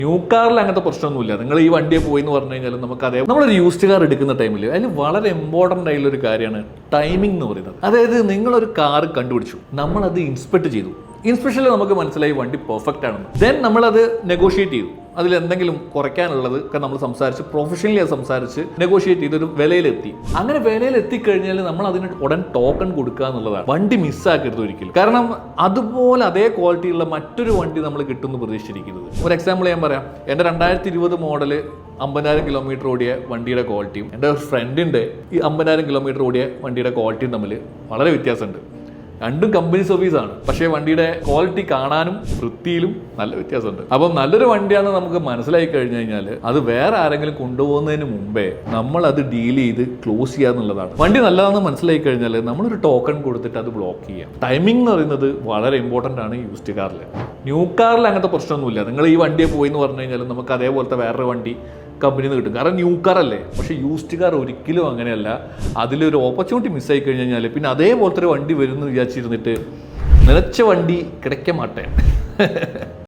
New കാറിൽ അങ്ങനത്തെ പ്രശ്നമൊന്നുമില്ല. നിങ്ങൾ ഈ വണ്ടിയെ പോയി എന്ന് പറഞ്ഞു കഴിഞ്ഞാൽ നമുക്ക് അതേ നമ്മളൊരു യൂസ്ഡ് കാർ എടുക്കുന്ന ടൈമിൽ അതിൽ വളരെ ഇമ്പോർട്ടൻ്റ് ആയിട്ടുള്ള ഒരു കാര്യമാണ് ടൈമിംഗ് എന്ന് പറയുന്നത്. അതായത് നിങ്ങളൊരു കാർ കണ്ടുപിടിച്ചു, നമ്മളത് ഇൻസ്പെക്ട് ചെയ്തു. ഇൻസ്പെക്ഷനിൽ നമുക്ക് മനസ്സിലായി വണ്ടി പെർഫെക്റ്റ് ആണെന്ന്. ദെൻ നമ്മളത് നെഗോഷിയേറ്റ് ചെയ്തു. അതിലെന്തെങ്കിലും കുറയ്ക്കാനുള്ളത് ഒക്കെ നമ്മൾ സംസാരിച്ച് പ്രൊഫഷണലി സംസാരിച്ച് നെഗോഷിയേറ്റ് ചെയ്തൊരു വിലയിലെത്തി. അങ്ങനെ വിലയിലെത്തിക്കഴിഞ്ഞാൽ നമ്മൾ അതിന് ഉടൻ ടോക്കൺ കൊടുക്കുക എന്നുള്ളതാണ്. വണ്ടി മിസ്സാക്കരുത് ഒരിക്കലും. കാരണം അതുപോലെ അതേ ക്വാളിറ്റിയുള്ള മറ്റൊരു വണ്ടി നമ്മൾ കിട്ടുമെന്ന് പ്രതീക്ഷിച്ചിരിക്കുന്നത്. ഒരു എക്സാമ്പിൾ ഞാൻ പറയാം. എൻ്റെ 2020 മോഡല് 50,000 കിലോമീറ്റർ ഓടിയ വണ്ടിയുടെ ക്വാളിറ്റിയും എൻ്റെ ഒരു ഫ്രണ്ടിൻ്റെ ഈ 50,000 കിലോമീറ്റർ ഓടിയ വണ്ടിയുടെ ക്വാളിറ്റിയും തമ്മിൽ വളരെ വ്യത്യാസമുണ്ട്. രണ്ടും കമ്പനി സർവീസാണ്, പക്ഷേ വണ്ടിയുടെ ക്വാളിറ്റി കാണാനും വൃത്തിയിലും നല്ല വ്യത്യാസമുണ്ട്. അപ്പം നല്ലൊരു വണ്ടിയാണെന്ന് നമുക്ക് മനസ്സിലായി കഴിഞ്ഞു കഴിഞ്ഞാൽ അത് വേറെ ആരെങ്കിലും കൊണ്ടുപോകുന്നതിന് മുമ്പേ നമ്മൾ അത് ഡീൽ ചെയ്ത് ക്ലോസ് ചെയ്യുക എന്നുള്ളതാണ്. വണ്ടി നല്ലതാണെന്ന് മനസ്സിലായി കഴിഞ്ഞാൽ നമ്മളൊരു ടോക്കൺ കൊടുത്തിട്ട് അത് ബ്ലോക്ക് ചെയ്യാം. ടൈമിംഗ് എന്ന് പറയുന്നത് വളരെ ഇമ്പോർട്ടൻ്റ് ആണ് യൂസ്ഡ് കാറിൽ. ന്യൂ കാറിൽ അങ്ങനത്തെ പ്രശ്നമൊന്നുമില്ല. നിങ്ങൾ ഈ വണ്ടിയെ പോയി എന്ന് പറഞ്ഞു കഴിഞ്ഞാൽ നമുക്ക് അതേപോലത്തെ വേറൊരു വണ്ടി കമ്പനിയിൽ നിന്ന് കിട്ടും. കാരണം ന്യൂ കാർ അല്ലേ. പക്ഷേ യൂസ്ഡ് കാർ ഒരിക്കലും അങ്ങനെയല്ല. അതിലൊരു ഓപ്പർച്യൂണിറ്റി മിസ്സായി കഴിഞ്ഞ് കഴിഞ്ഞാൽ പിന്നെ അതേപോലത്തെ ഒരു വണ്ടി വരുമെന്ന് വിചാരിച്ചിരുന്നിട്ട് നിലച്ച വണ്ടി കിടക്ക മാട്ടേ.